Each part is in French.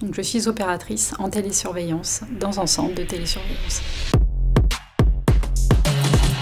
Donc, je suis opératrice en télésurveillance dans un centre de télésurveillance.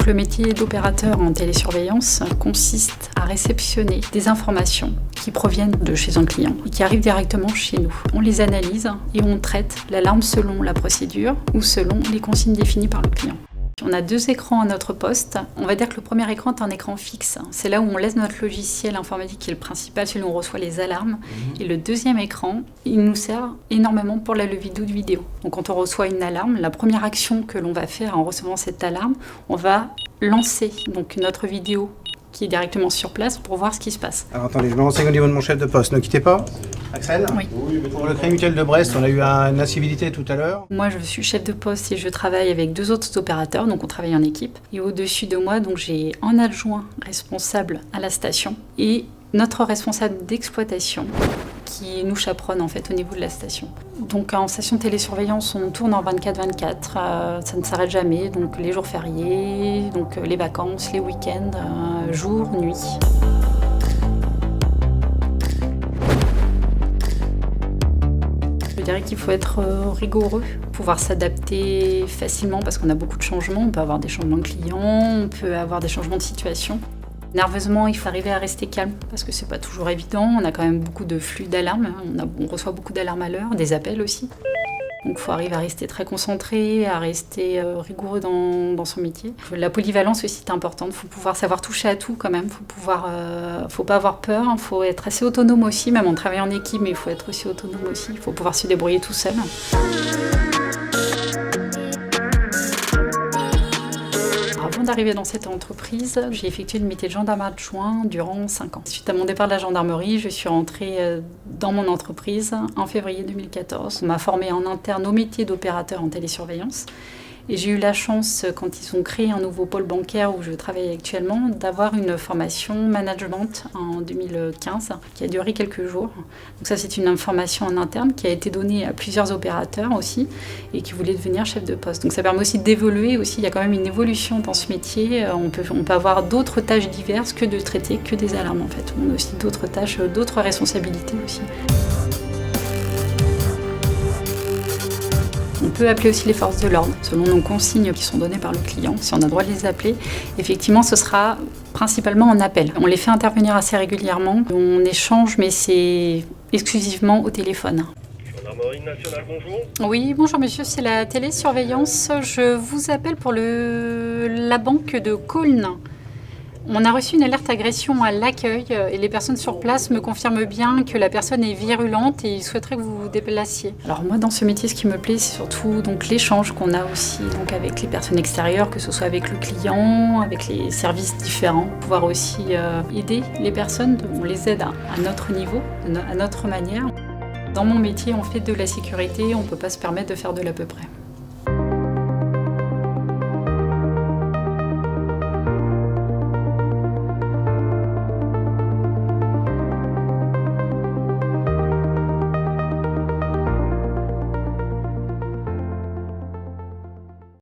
Le métier d'opérateur en télésurveillance consiste à réceptionner des informations qui proviennent de chez un client et qui arrivent directement chez nous. On les analyse et on traite l'alarme selon la procédure ou selon les consignes définies par le client. On a 2 écrans à notre poste. On va dire que le premier écran est un écran fixe. C'est là où on laisse notre logiciel informatique qui est le principal, celui où on reçoit les alarmes. Et le deuxième écran, il nous sert énormément pour la levée de vidéo. Donc quand on reçoit une alarme, la première action que l'on va faire en recevant cette alarme, on va lancer donc notre vidéo qui est directement sur place pour voir ce qui se passe. Alors attendez, je me renseigne au niveau de mon chef de poste. Ne quittez pas. Axel ? Oui. Pour le Crédit Mutuel de Brest, on a eu une incivilité tout à l'heure. Moi, je suis chef de poste et je travaille avec 2 autres opérateurs, donc on travaille en équipe. Et au-dessus de moi, donc j'ai un adjoint responsable à la station et notre responsable d'exploitation qui nous chaperonne en fait au niveau de la station. Donc en station de télésurveillance, on tourne en 24/24, ça ne s'arrête jamais, donc les jours fériés, donc les vacances, les week-ends, jour, nuit. Je dirais qu'il faut être rigoureux, pouvoir s'adapter facilement parce qu'on a beaucoup de changements. On peut avoir des changements de clients, on peut avoir des changements de situation. Nerveusement, il faut arriver à rester calme parce que c'est pas toujours évident. On a quand même beaucoup de flux d'alarmes, on reçoit beaucoup d'alarmes à l'heure, des appels aussi. Donc il faut arriver à rester très concentré, à rester rigoureux dans son métier. La polyvalence aussi est importante, il faut pouvoir savoir toucher à tout quand même, faut pas avoir peur, il faut être assez autonome aussi, même on travaille en équipe, mais il faut être aussi autonome aussi, il faut pouvoir se débrouiller tout seul. Avant d'arriver dans cette entreprise, j'ai effectué le métier de gendarme adjoint durant 5 ans. Suite à mon départ de la gendarmerie, je suis rentrée dans mon entreprise en février 2014. On m'a formée en interne au métier d'opérateur en télésurveillance. Et j'ai eu la chance, quand ils ont créé un nouveau pôle bancaire où je travaille actuellement, d'avoir une formation management en 2015 qui a duré quelques jours. Donc ça, c'est une formation en interne qui a été donnée à plusieurs opérateurs aussi et qui voulaient devenir chef de poste. Donc ça permet aussi d'évoluer aussi. Il y a quand même une évolution dans ce métier. On peut avoir d'autres tâches diverses que de traiter que des alarmes en fait. On a aussi d'autres tâches, d'autres responsabilités aussi. On peut appeler aussi les forces de l'ordre, selon nos consignes qui sont données par le client. Si on a le droit de les appeler, effectivement, ce sera principalement en appel. On les fait intervenir assez régulièrement. On échange, mais c'est exclusivement au téléphone. Gendarmerie nationale, bonjour. Oui, bonjour monsieur, c'est la télésurveillance. Je vous appelle pour la banque de Cosne. On a reçu une alerte agression à l'accueil et les personnes sur place me confirment bien que la personne est virulente et ils souhaiteraient que vous vous déplaciez. Alors moi dans ce métier ce qui me plaît c'est surtout donc l'échange qu'on a aussi donc avec les personnes extérieures, que ce soit avec le client, avec les services différents, pouvoir aussi aider les personnes, on les aide à notre niveau, à notre manière. Dans mon métier on fait de la sécurité, on ne peut pas se permettre de faire de l'à peu près.